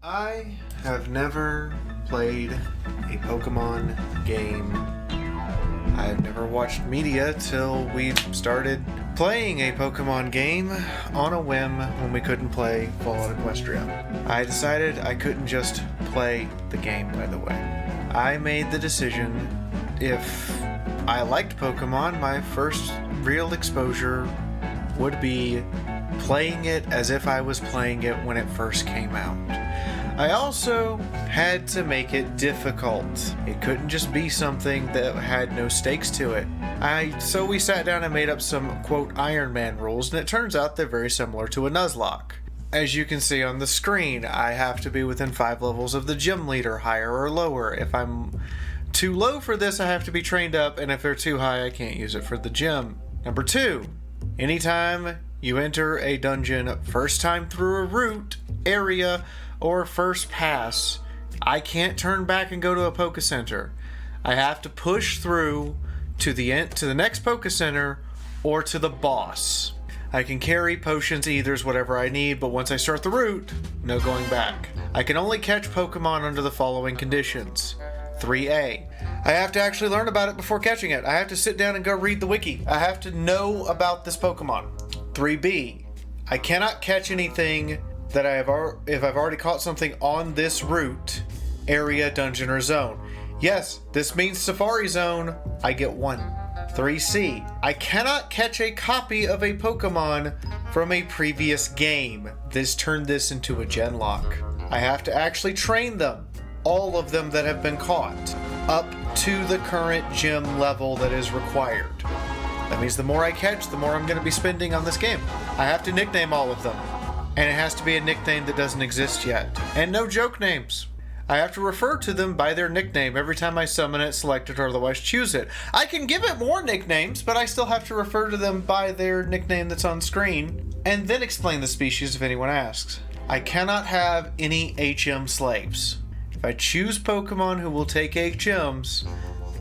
I have never played a Pokemon game. I've never watched media till we started playing a Pokemon game on a whim when we couldn't play Fallout Equestria. I decided I couldn't just play the game, by the way. I made the decision, if I liked Pokemon, my first real exposure would be playing it as if I was playing it when it first came out. I also had to make it difficult. It couldn't just be something that had no stakes to it. So we sat down and made up some, quote, Iron Man rules, and it turns out they're very similar to a Nuzlocke. As you can see on the screen, I have to be within 5 levels of the gym leader, higher or lower. If I'm too low for this, I have to be trained up, and if they're too high, I can't use it for the gym. Number 2, anytime you enter a dungeon first time through a route, area, or first pass, I can't turn back and go to a Poke Center. I have to push through to the next Poke Center or to the boss. I can carry potions, ethers, whatever I need, but once I start the route, no going back. I can only catch Pokemon under the following conditions. 3A. I have to actually learn about it before catching it. I have to sit down and go read the wiki. I have to know about this Pokemon. 3B. I cannot catch anything that if I've already caught something on this route, area, dungeon, or zone. Yes, this means Safari Zone, I get 1. 3C. I cannot catch a copy of a Pokemon from a previous game. This turned this into a Genlocke. I have to actually train them, all of them that have been caught, up to the current gym level that is required. That means the more I catch, the more I'm going to be spending on this game. I have to nickname all of them. And it has to be a nickname that doesn't exist yet. And no joke names. I have to refer to them by their nickname every time I summon it, select it, or otherwise choose it. I can give it more nicknames, but I still have to refer to them by their nickname that's on screen, and then explain the species if anyone asks. I cannot have any HM slaves. If I choose Pokemon who will take HMs,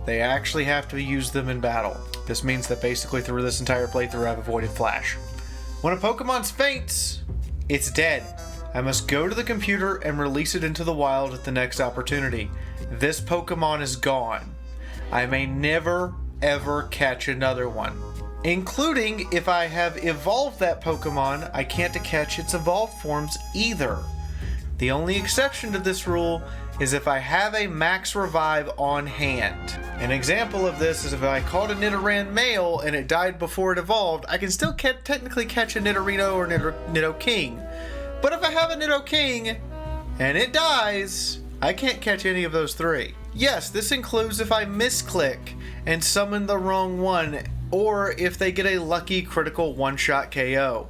they actually have to use them in battle. This means that basically through this entire playthrough I've avoided Flash. When a Pokemon faints, it's dead. I must go to the computer and release it into the wild at the next opportunity. This Pokemon is gone. I may never, ever catch another one. Including if I have evolved that Pokemon, I can't catch its evolved forms either. The only exception to this rule is if I have a max revive on hand. An example of this is if I caught a Nidoran male and it died before it evolved, I can still technically catch a Nidorino or Nidoking. But if I have a Nidoking and it dies, I can't catch any of those 3. Yes, this includes if I misclick and summon the wrong one, or if they get a lucky critical one-shot KO.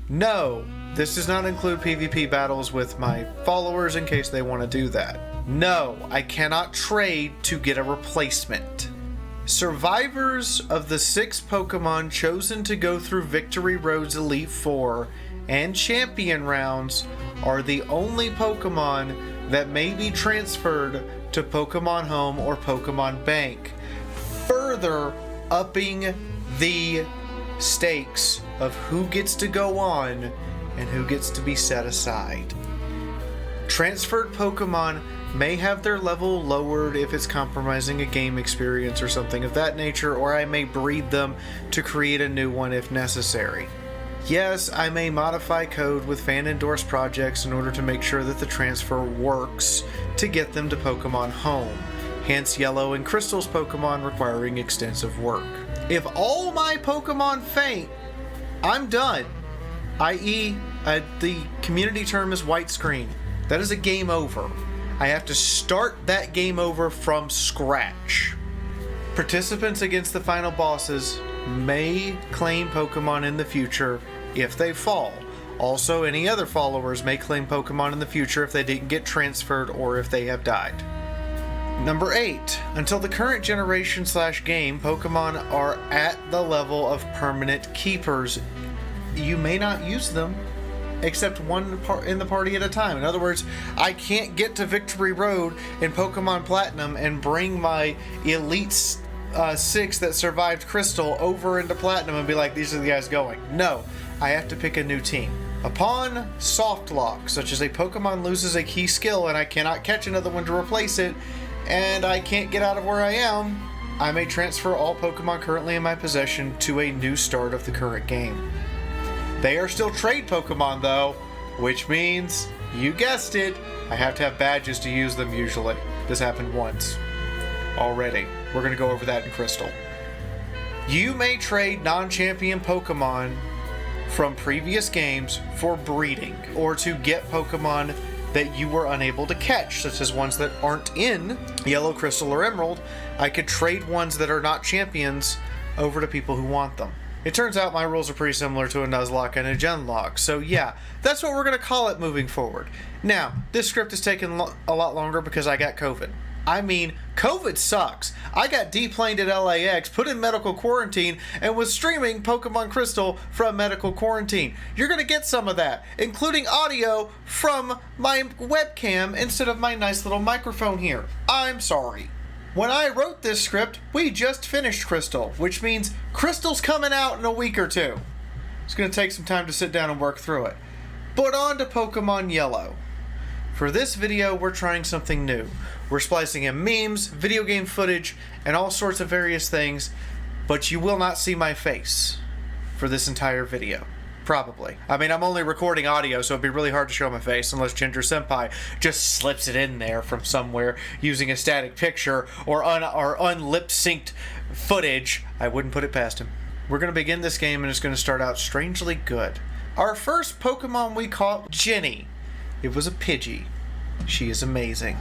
No, this does not include PvP battles with my followers in case they want to do that. No, I cannot trade to get a replacement. Survivors of the 6 Pokemon chosen to go through Victory Road's Elite Four and Champion rounds are the only Pokemon that may be transferred to Pokemon Home or Pokemon Bank, further upping the stakes of who gets to go on and who gets to be set aside. Transferred Pokemon may have their level lowered if it's compromising a game experience or something of that nature, or I may breed them to create a new one if necessary. Yes, I may modify code with fan-endorsed projects in order to make sure that the transfer works to get them to Pokemon Home, hence Yellow and Crystal's Pokemon requiring extensive work. If all my Pokemon faint, I'm done. I.e., the community term is white screen. That is a game over. I have to start that game over from scratch. Participants against the final bosses may claim Pokemon in the future if they fall. Also, any other followers may claim Pokemon in the future if they didn't get transferred or if they have died. Number 8. Until the current generation/game, Pokemon are at the level of permanent keepers. You may not use them except one in the party at a time. In other words, I can't get to Victory Road in Pokemon Platinum and bring my Elite 6 that survived Crystal over into Platinum and be like, these are the guys going. No, I have to pick a new team. Upon soft lock, such as a Pokemon loses a key skill and I cannot catch another one to replace it, and I can't get out of where I am, I may transfer all Pokemon currently in my possession to a new start of the current game. They are still trade Pokemon though, which means, you guessed it, I have to have badges to use them usually. This happened once already. We're going to go over that in Crystal. You may trade non-champion Pokemon from previous games for breeding, or to get Pokemon that you were unable to catch, such as ones that aren't in Yellow Crystal or Emerald. I could trade ones that are not champions over to people who want them. It turns out my rules are pretty similar to a Nuzlocke and a Genlocke, so yeah, that's what we're going to call it moving forward. Now, this script has taken a lot longer because I got COVID. I mean, COVID sucks. I got deplaned at LAX, put in medical quarantine, and was streaming Pokemon Crystal from medical quarantine. You're going to get some of that, including audio from my webcam instead of my nice little microphone here. I'm sorry. When I wrote this script, we just finished Crystal, which means Crystal's coming out in a week or two. It's going to take some time to sit down and work through it. But on to Pokemon Yellow. For this video, we're trying something new. We're splicing in memes, video game footage, and all sorts of various things, but you will not see my face for this entire video. Probably. I mean, I'm only recording audio, so it'd be really hard to show my face unless Ginger Senpai just slips it in there from somewhere using a static picture or unlip-synced footage. I wouldn't put it past him. We're going to begin this game, and it's going to start out strangely good. Our first Pokemon we caught, Jenny. It was a Pidgey. She is amazing.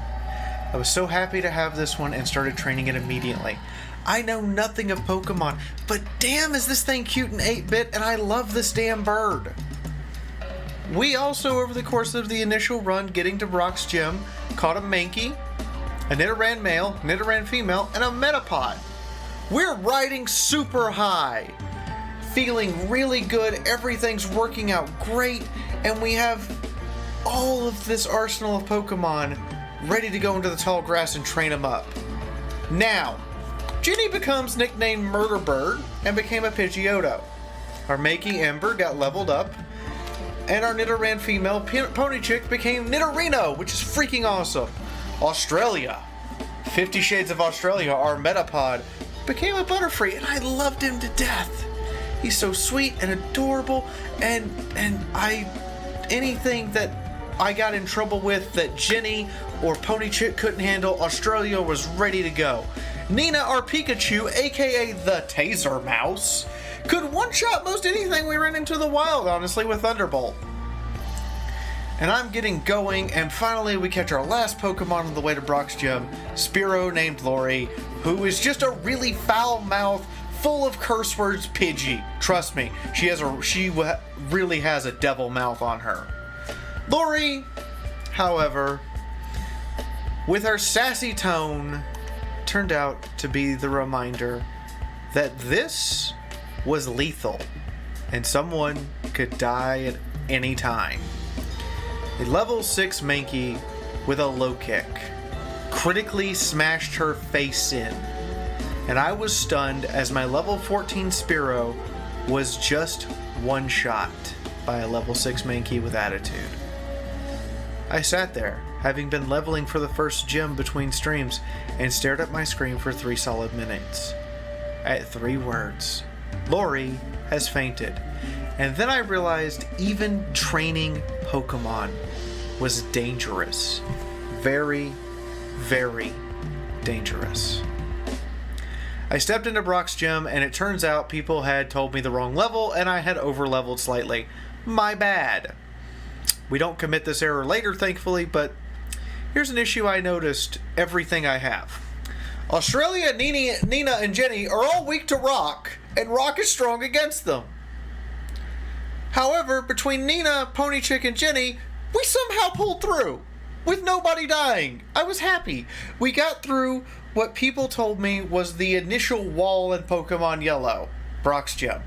I was so happy to have this one and started training it immediately. I know nothing of Pokemon, but damn is this thing cute and 8-bit, and I love this damn bird. We also, over the course of the initial run getting to Brock's gym, caught a Mankey, a Nidoran male, Nidoran female, and a Metapod. We're riding super high, feeling really good, everything's working out great, and we have all of this arsenal of Pokemon ready to go into the tall grass and train them up. Now, Jenny becomes nicknamed Murder Bird and became a Pidgeotto. Our Mankey Ember got leveled up, and our Nidoran female Pony Chick became Nidorino, which is freaking awesome. Australia, 50 Shades of Australia, our Metapod, became a Butterfree, and I loved him to death. He's so sweet and adorable, and anything that I got in trouble with that Jenny or Pony Chick couldn't handle, Australia was ready to go. Nina, our Pikachu, aka the Taser Mouse, could one-shot most anything we ran into the wild, honestly, with Thunderbolt. And I'm getting going, and finally we catch our last Pokemon on the way to Brock's gym, Spearow named Lori, who is just a really foul-mouthed, full of curse words Pidgey. Trust me, she really has a devil mouth on her. Lori, however, with her sassy tone, turned out to be the reminder that this was lethal and someone could die at any time. A level 6 Mankey with a low kick critically smashed her face in, and I was stunned as my level 14 Spearow was just one shot by a level 6 Mankey with attitude. I sat there, having been leveling for the first gym between streams, and stared at my screen for 3 solid minutes. At 3 words, Lori has fainted. And then I realized even training Pokemon was dangerous. Very, very dangerous. I stepped into Brock's gym, and it turns out people had told me the wrong level, and I had over-leveled slightly. My bad. We don't commit this error later, thankfully, but here's an issue I noticed everything I have. Australia, Nina, and Jenny are all weak to Rock, and Rock is strong against them. However, between Nina, Pony Chick, and Jenny, we somehow pulled through, with nobody dying. I was happy. We got through what people told me was the initial wall in Pokemon Yellow, Brock's gym.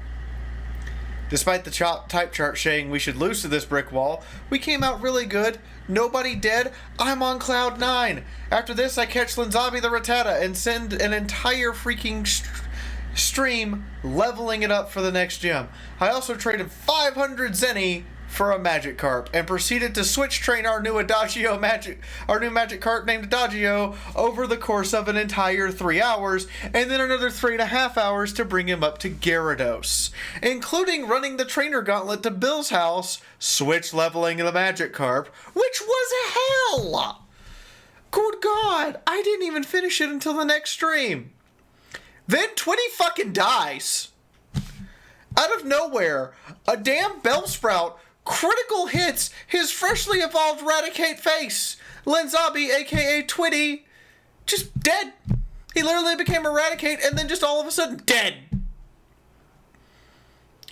Despite the type chart saying we should lose to this brick wall, we came out really good. Nobody dead. I'm on cloud 9. After this, I catch Linzabi the Rattata and send an entire freaking stream leveling it up for the next gym. I also traded 500 Zenny for a Magikarp and proceeded to switch train our new Magikarp named Adagio over the course of an entire 3 hours, and then another 3.5 hours to bring him up to Gyarados, including running the trainer gauntlet to Bill's house, switch leveling the Magikarp, which was hell! Good God, I didn't even finish it until the next stream. Then Twitty fucking dies. Out of nowhere, a damn Bellsprout critical hits his freshly evolved Raticate face. Lenzabi, aka Twitty, just dead. He literally became Eradicate and then just all of a sudden dead.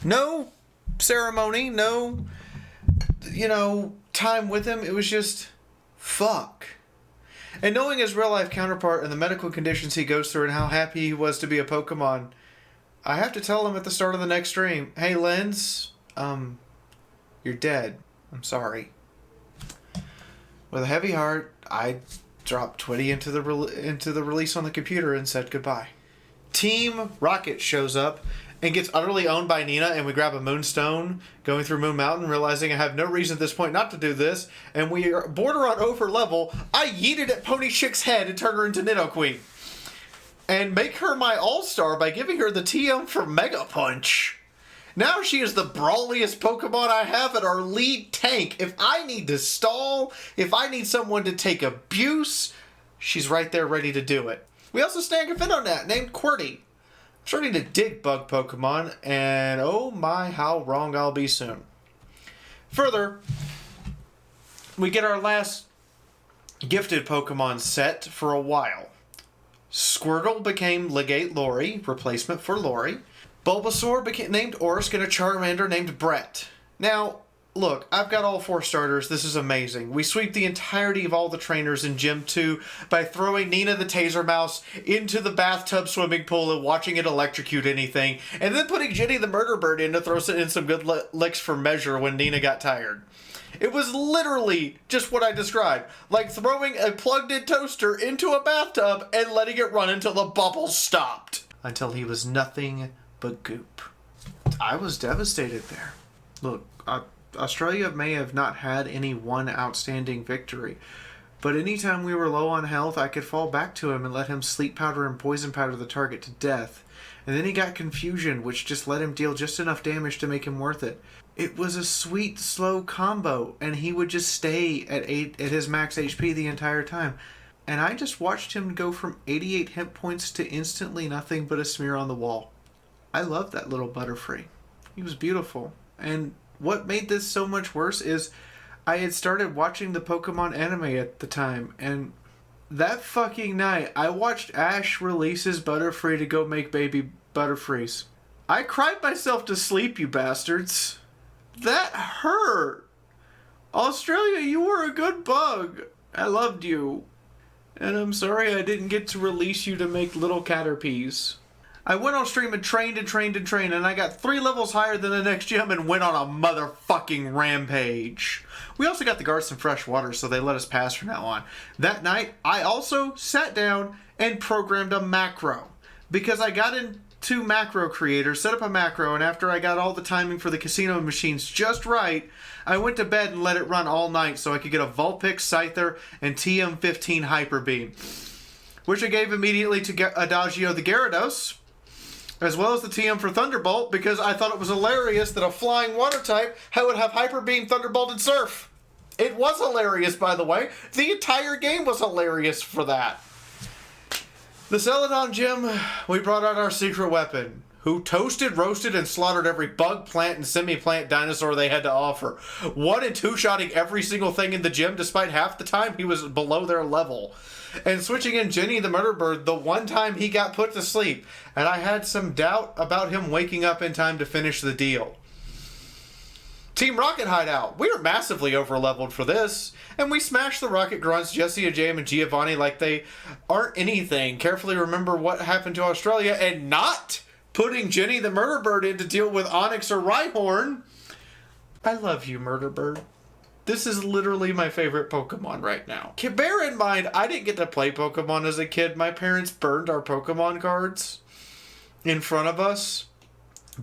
No ceremony, no, time with him. It was just, fuck. And knowing his real-life counterpart and the medical conditions he goes through and how happy he was to be a Pokemon, I have to tell him at the start of the next stream, hey, Lens, you're dead. I'm sorry. With a heavy heart, I dropped Twitty into the release on the computer and said goodbye. Team Rocket shows up and gets utterly owned by Nina, and we grab a Moonstone going through Moon Mountain, realizing I have no reason at this point not to do this, and we are border on over level. I yeeted at Pony Chick's head and turned her into Nidoqueen. And make her my all-star by giving her the TM for Mega Punch. Now she is the brawliest Pokemon I have at our lead tank. If I need to stall, if I need someone to take abuse, she's right there ready to do it. We also stand a Finonat named Qwerty. I'm starting to dig bug Pokemon, and oh my, how wrong I'll be soon. Further, we get our last gifted Pokemon set for a while. Squirtle became Legate Lori, replacement for Lori. Bulbasaur became named Orisk, and a Charmander named Brett. Now, look, I've got all 4 starters. This is amazing. We sweep the entirety of all the trainers in Gym 2 by throwing Nina the Taser Mouse into the bathtub swimming pool and watching it electrocute anything, and then putting Jenny the Murder Bird in to throw in some good licks for measure when Nina got tired. It was literally just what I described, like throwing a plugged-in toaster into a bathtub and letting it run until the bubbles stopped. Until he was nothing but goop. I was devastated there. Look, Australia may have not had any one outstanding victory, but anytime we were low on health, I could fall back to him and let him sleep powder and poison powder the target to death. And then he got confusion, which just let him deal just enough damage to make him worth it. It was a sweet, slow combo, and he would just stay at his max HP the entire time. And I just watched him go from 88 hit points to instantly nothing but a smear on the wall. I loved that little Butterfree. He was beautiful. And what made this so much worse is I had started watching the Pokemon anime at the time, and that fucking night, I watched Ash release his Butterfree to go make baby Butterfrees. I cried myself to sleep, you bastards. That hurt. Australia, you were a good bug. I loved you. And I'm sorry I didn't get to release you to make little Caterpies. I went on stream and trained, and I got 3 levels higher than the next gym and went on a motherfucking rampage. We also got the guards some fresh water, so they let us pass from now on. That night, I also sat down and programmed a macro. Because I got into Macro Creator, set up a macro, and after I got all the timing for the casino machines just right, I went to bed and let it run all night so I could get a Vulpix, Scyther, and TM15 Hyper Beam. Which I gave immediately to Adagio the Gyarados, as well as the TM for Thunderbolt, because I thought it was hilarious that a flying water type would have Hyper Beam, Thunderbolt, and Surf. It was hilarious, by the way. The entire game was hilarious for that. The Celadon Gym, we brought out our secret weapon, who toasted, roasted, and slaughtered every bug, plant, and semi-plant dinosaur they had to offer. 1- and 2-shotting every single thing in the gym, despite half the time he was below their level. And switching in Jenny the Murder Bird the one time he got put to sleep, and I had some doubt about him waking up in time to finish the deal. Team Rocket Hideout. We are massively over-leveled for this, and we smashed the Rocket Grunts, Jesse, Ajam, and Giovanni like they aren't anything. Carefully remember what happened to Australia, and not putting Jenny the Murder Bird in to deal with Onyx or Rhyhorn. I love you, Murder Bird. This is literally my favorite Pokemon right now. Bear in mind, I didn't get to play Pokemon as a kid. My parents burned our Pokemon cards in front of us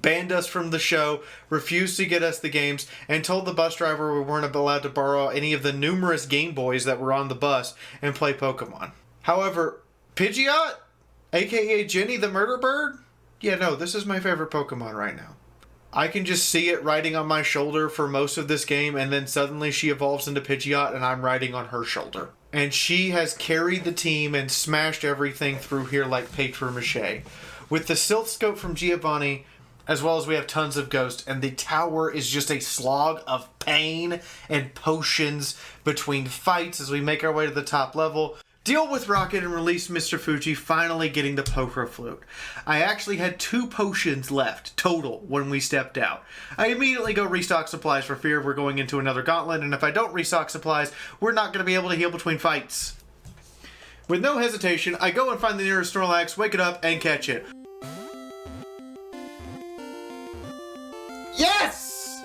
banned us from the show, refused to get us the games, and told the bus driver we weren't allowed to borrow any of the numerous Game Boys that were on the bus and play Pokemon. However, Pidgeot, aka Jenny the Murder Bird, yeah, no, this is my favorite Pokemon right now. I can just see it riding on my shoulder for most of this game, and then suddenly she evolves into Pidgeot and I'm riding on her shoulder. And she has carried the team and smashed everything through here like papier-mâché. With the Silph Scope from Giovanni, as well as we have tons of Ghost, and the tower is just a slog of pain and potions between fights as we make our way to the top level. Deal with Rocket and release Mr. Fuji, finally getting the Poker Flute. I actually had 2 potions left, total, when we stepped out. I immediately go restock supplies for fear we're going into another gauntlet, and if I don't restock supplies, we're not going to be able to heal between fights. With no hesitation, I go and find the nearest Snorlax, wake it up, and catch it. Yes!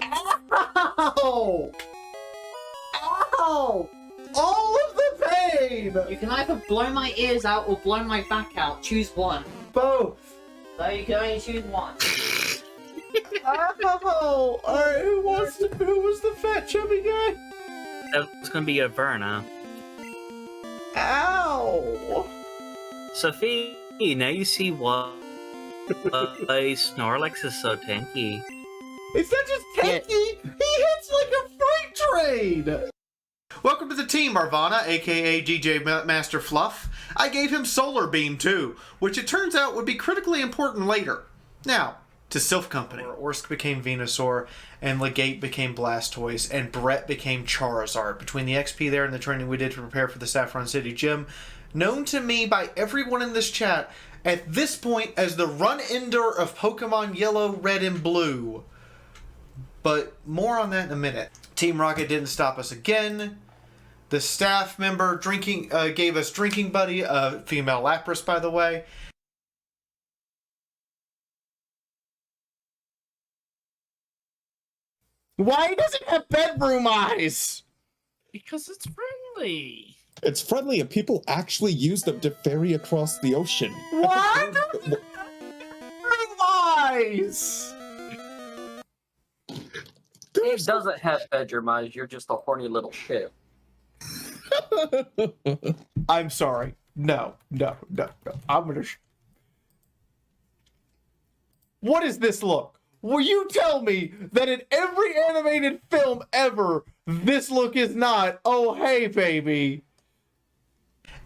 Ow! Ow! All of the pain! You can either blow my ears out or blow my back out. Choose one. Both. So you can only choose one. Ow! Alright, who was the fat chubby guy? That was gonna be a Verna. Ow! Sophie, now you see why Snorlax is so tanky. It's not just tanky, he hits like a freight train! Welcome to the team, Marvana, aka DJ Master Fluff. I gave him Solar Beam too, which it turns out would be critically important later. Now, to Silph Company. Orsk became Venusaur, and Legate became Blastoise, and Brett became Charizard. Between the XP there and the training we did to prepare for the Saffron City Gym, known to me by everyone in this chat at this point as the run-ender of Pokemon Yellow, Red, and Blue. But more on that in a minute. Team Rocket didn't stop us again. The staff member gave us Drinking Buddy, a female Lapras, by the way. Why does it have bedroom eyes? Because it's friendly. It's friendly and people actually use them to ferry across the ocean. What? Bedroom eyes! It doesn't have bedroom eyes, you're just a horny little shit. I'm sorry. No. I'm gonna... What is this look? Will you tell me that in every animated film ever, this look is not, oh hey baby?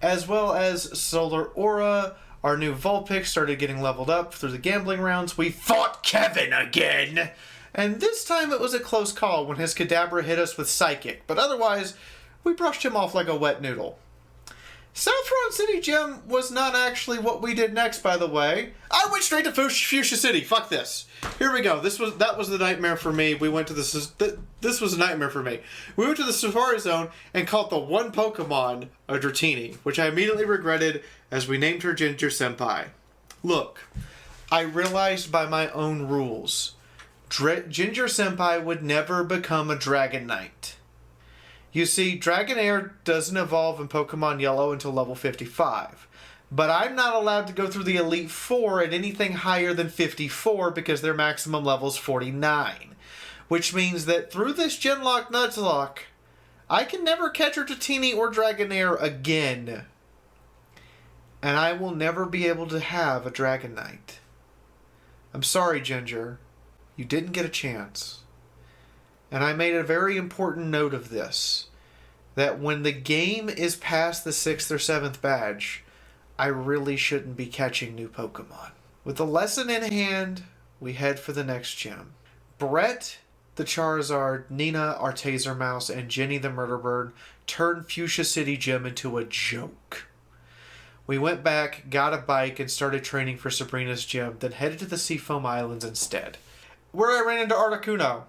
As well as Solar Aura, our new Vulpix started getting leveled up through the gambling rounds. We fought Kevin again! And this time it was a close call when his Kadabra hit us with Psychic, but otherwise, we brushed him off like a wet noodle. Saffron City Gym was not actually what we did next, by the way. I went straight to Fuchsia City. Fuck this. Here we go. That was the nightmare for me. We went to this was a nightmare for me. We went to the Safari Zone and caught the one Pokemon, a Dratini, which I immediately regretted as we named her Ginger Senpai. Look, I realized by my own rules, Ginger Senpai would never become a Dragonite. You see, Dragonair doesn't evolve in Pokemon Yellow until level 55. But I'm not allowed to go through the Elite Four at anything higher than 54 because their maximum level is 49. Which means that through this Genlocke Nuzlocke, I can never catch her Dratini or Dragonair again. And I will never be able to have a Dragonite. I'm sorry, Ginger. You didn't get a chance. And I made a very important note of this, that when the game is past the 6th or 7th badge, I really shouldn't be catching new Pokemon. With the lesson in hand, we head for the next gym. Brett, the Charizard, Nina, our Taser Mouse, and Jenny the Murder Bird turned Fuchsia City Gym into a joke. We went back, got a bike, and started training for Sabrina's gym, then headed to the Seafoam Islands instead, where I ran into Articuno,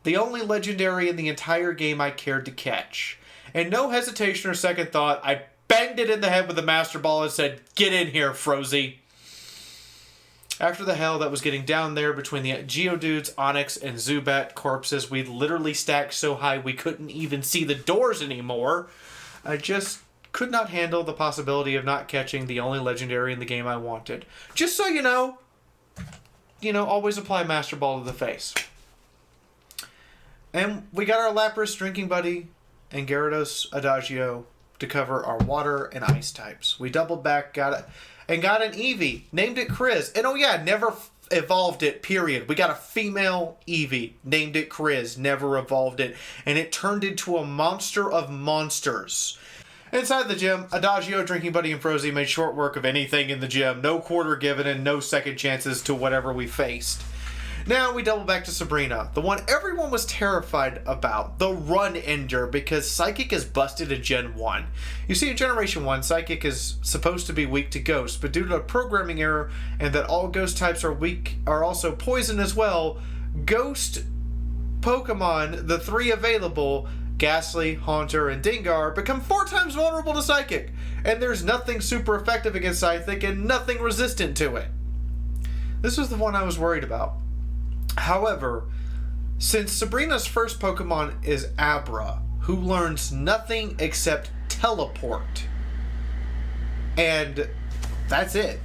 the only legendary in the entire game I cared to catch. And no hesitation or second thought, I banged it in the head with the Master Ball and said, "Get in here, Frozy." After the hell that was getting down there between the Geodudes, Onix, and Zubat corpses, we literally stacked so high we couldn't even see the doors anymore. I just could not handle the possibility of not catching the only legendary in the game I wanted. Just so you know, always apply Master Ball to the face. And we got our Lapras Drinking Buddy and Gyarados Adagio to cover our water and ice types. We doubled back, got an Eevee, named it Kriz. And oh yeah, never evolved it, period. We got a female Eevee, named it Kriz, never evolved it. And it turned into a monster of monsters. Inside the gym, Adagio, Drinking Buddy, and Frozy made short work of anything in the gym. No quarter given and no second chances to whatever we faced. Now we double back to Sabrina, the one everyone was terrified about, the Run Ender, because Psychic is busted in Gen 1. You see, in Generation 1, Psychic is supposed to be weak to Ghost, but due to a programming error and that all Ghost types are also poison as well, Ghost Pokemon, the 3 available, Ghastly, Haunter, and Dingar, become 4 times vulnerable to Psychic, and there's nothing super effective against Psychic and nothing resistant to it. This was the one I was worried about. However, since Sabrina's first Pokemon is Abra, who learns nothing except Teleport, and that's it,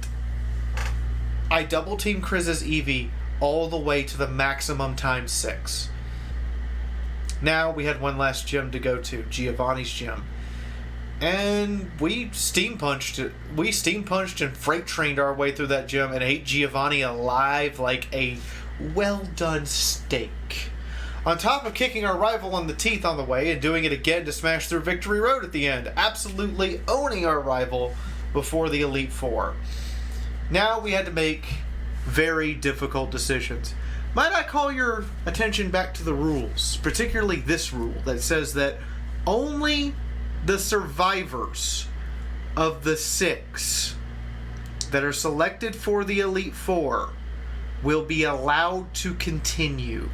I double team Kriz's Eevee all the way to the maximum times 6. Now we had one last gym to go to, Giovanni's gym. And we steam punched and freight trained our way through that gym and ate Giovanni alive like a well-done steak. On top of kicking our rival on the teeth on the way and doing it again to smash through Victory Road at the end, absolutely owning our rival before the Elite Four. Now we had to make very difficult decisions. Might I call your attention back to the rules, particularly this rule that says that only the survivors of the 6 that are selected for the Elite Four will be allowed to continue.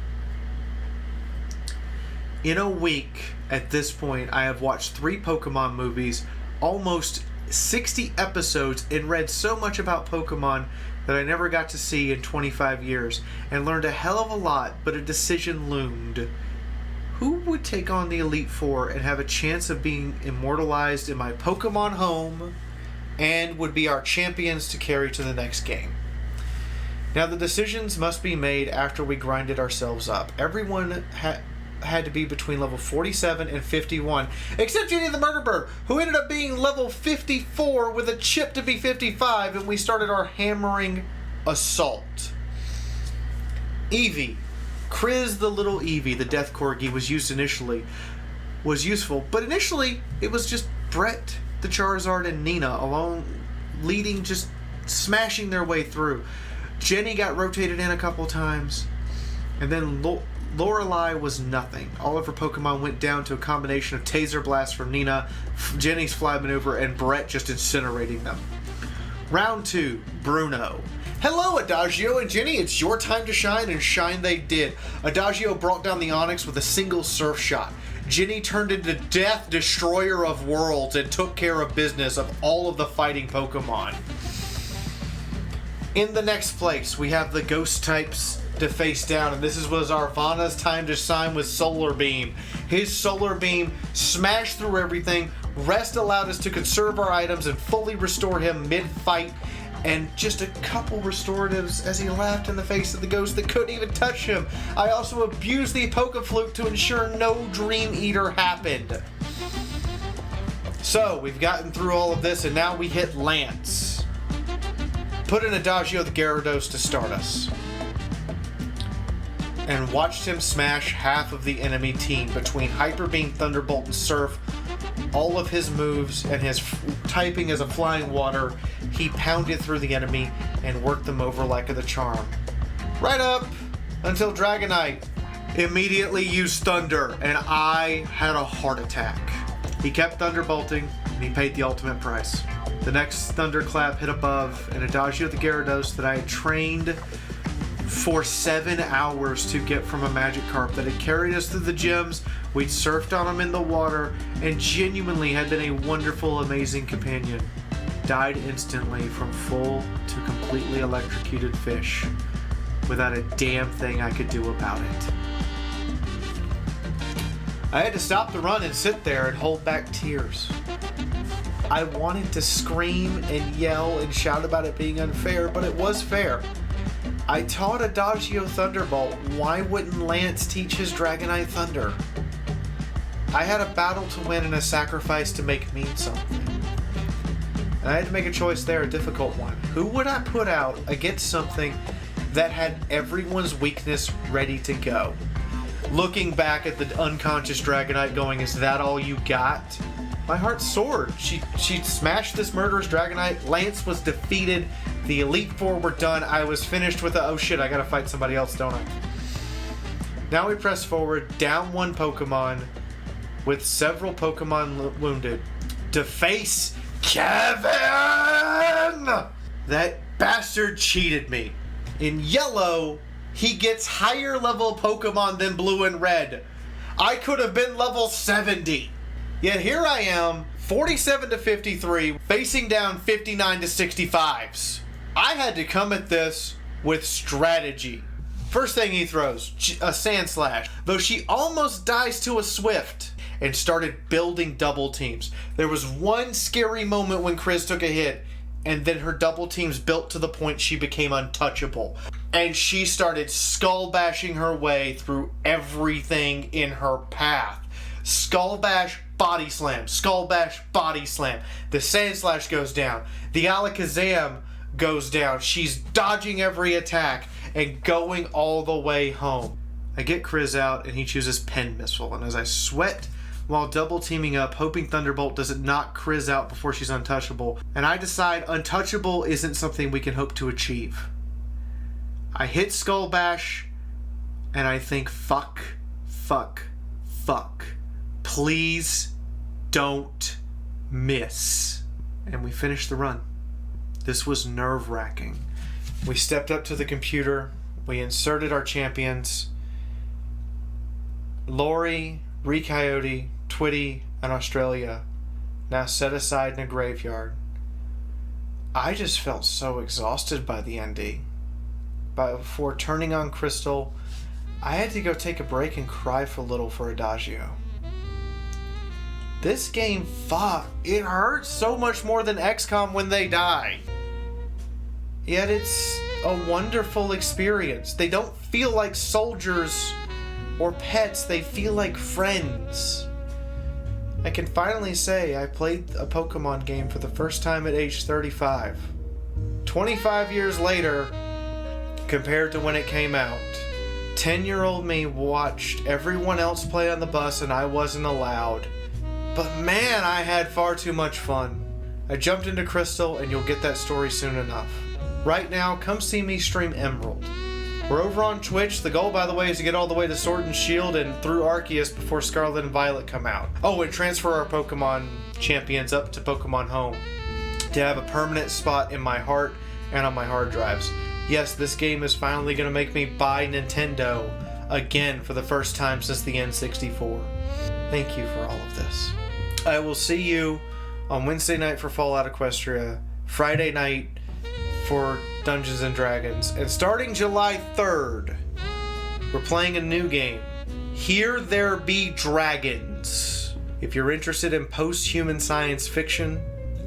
In a week, at this point, I have watched 3 Pokemon movies, almost 60 episodes, and read so much about Pokemon that I never got to see in 25 years, and learned a hell of a lot, but a decision loomed. Who would take on the Elite Four and have a chance of being immortalized in my Pokemon home, and would be our champions to carry to the next game? Now, the decisions must be made after we grinded ourselves up. Everyone had to be between level 47 and 51, except Jenny the Murder Bird, who ended up being level 54 with a chip to be 55, and we started our hammering assault. Eevee. Kriz the little Eevee, the Death Corgi, was useful, but initially it was just Brett, the Charizard, and Nina alone leading, just smashing their way through. Jenny got rotated in a couple times, and then Lorelei was nothing. All of her Pokemon went down to a combination of Taser Blast from Nina, Jenny's Fly Maneuver, and Brett just incinerating them. Round 2, Bruno. Hello, Adagio and Jenny, it's your time to shine, and shine they did. Adagio brought down the Onix with a single Surf Shot. Jenny turned into Death Destroyer of Worlds and took care of business of all of the fighting Pokemon. In the next place, we have the Ghost types to face down, and this was Arvana's time to shine with Solar Beam. His Solar Beam smashed through everything. Rest allowed us to conserve our items and fully restore him mid-fight, and just a couple restoratives as he laughed in the face of the ghost that couldn't even touch him. I also abused the Poke-Flute to ensure no Dream Eater happened. So, we've gotten through all of this, and now we hit Lance. Put in Adagio the Gyarados to start us, and watched him smash half of the enemy team between Hyper Beam, Thunderbolt, and Surf. All of his moves and his typing as a flying water, he pounded through the enemy and worked them over like the charm. Right up until Dragonite immediately used Thunder, and I had a heart attack. He kept Thunderbolting, and he paid the ultimate price. The next Thunderclap hit above, and Adagio the Gyarados that I had trained for 7 hours to get from a Magikarp that had carried us through the gyms. We'd surfed on him in the water, and genuinely had been a wonderful, amazing companion. Died instantly from full to completely electrocuted fish, without a damn thing I could do about it. I had to stop the run and sit there and hold back tears. I wanted to scream and yell and shout about it being unfair, but it was fair. I taught Adagio Thunderbolt. Why wouldn't Lance teach his Dragonite Thunder? I had a battle to win and a sacrifice to make mean something. And I had to make a choice there, a difficult one. Who would I put out against something that had everyone's weakness ready to go? Looking back at the unconscious Dragonite going, is that all you got? My heart soared. She smashed this murderous Dragonite. Lance was defeated. The Elite Four were done. I was finished with oh shit, I gotta fight somebody else, don't I? Now we press forward, down one Pokemon, with several Pokemon wounded, to face Kevin! That bastard cheated me. In yellow, he gets higher level Pokemon than blue and red. I could have been level 70. Yet here I am, 47 to 53, facing down 59 to 65s. I had to come at this with strategy. First thing he throws, a Sand Slash, though she almost dies to a Swift, and started building double teams. There was one scary moment when Chris took a hit, and then her double teams built to the point she became untouchable. And she started skull bashing her way through everything in her path. Skull bash, body slam, skull bash, body slam. The Sand Slash goes down. The Alakazam goes down. She's dodging every attack and going all the way home. I get Chris out and he chooses Pen Missile. And as I sweat while double teaming up, hoping Thunderbolt doesn't knock Chris out before she's untouchable, and I decide untouchable isn't something we can hope to achieve. I hit Skull Bash and I think fuck. Please don't miss. And we finished the run. This was nerve-wracking. We stepped up to the computer. We inserted our champions. Lori, Coyote, Twitty, and Australia now set aside in a graveyard. I just felt so exhausted by the ND. Before turning on Crystal, I had to go take a break and cry for a little for Adagio. This game, fuck, it hurts so much more than XCOM when they die. Yet it's a wonderful experience. They don't feel like soldiers or pets, they feel like friends. I can finally say I played a Pokemon game for the first time at age 35. 25 years later, compared to when it came out. 10-year-old me watched everyone else play on the bus and I wasn't allowed. But man, I had far too much fun. I jumped into Crystal and you'll get that story soon enough. Right now, come see me stream Emerald. We're over on Twitch. The goal, by the way, is to get all the way to Sword and Shield and through Arceus before Scarlet and Violet come out. Oh, and transfer our Pokemon champions up to Pokemon Home to have a permanent spot in my heart and on my hard drives. Yes, this game is finally going to make me buy Nintendo again for the first time since the N64. Thank you for all of this. I will see you on Wednesday night for Fallout Equestria, Friday night for Dungeons & Dragons, and starting July 3rd, we're playing a new game, Here There Be Dragons. If you're interested in post-human science fiction,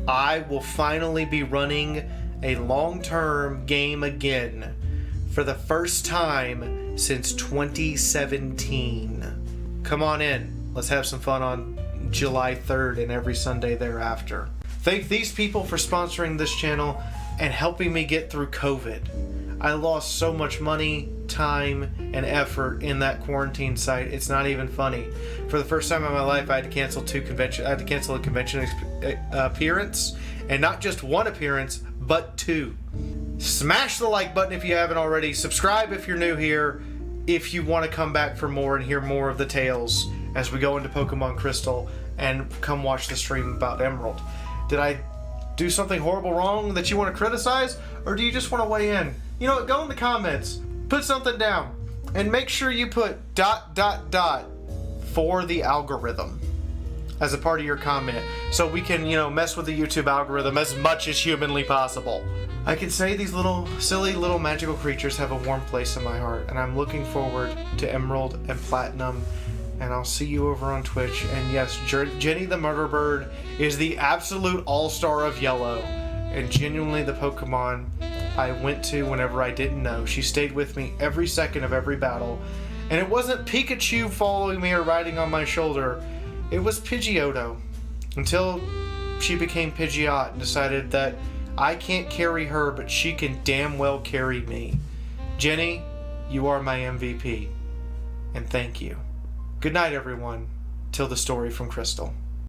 I will finally be running a long-term game again for the first time since 2017. Come on in. Let's have some fun on July 3rd and every Sunday thereafter. Thank these people for sponsoring this channel and helping me get through COVID. I lost so much money, time, and effort in that quarantine site. It's not even funny. For the first time in my life, I had to cancel a convention appearance, and not just one appearance, but two. Smash the like button if you haven't already. Subscribe if you're new here. If you want to come back for more and hear more of the tales as we go into Pokemon Crystal, and come watch the stream about Emerald. Did I do something horrible wrong that you want to criticize, or do you just want to weigh in? You know what, go in the comments, put something down, and make sure you put ... for the algorithm as a part of your comment, so we can, mess with the YouTube algorithm as much as humanly possible. I can say these little, silly little magical creatures have a warm place in my heart, and I'm looking forward to Emerald and Platinum and I'll see you over on Twitch. And yes, Jenny the Murder Bird is the absolute all-star of yellow, and genuinely the Pokemon I went to whenever I didn't know. She stayed with me every second of every battle, and it wasn't Pikachu following me or riding on my shoulder. It was Pidgeotto, until she became Pidgeot and decided that I can't carry her, but she can damn well carry me. Jenny, you are my MVP, and thank you. Good night, everyone. Till the story from Crystal.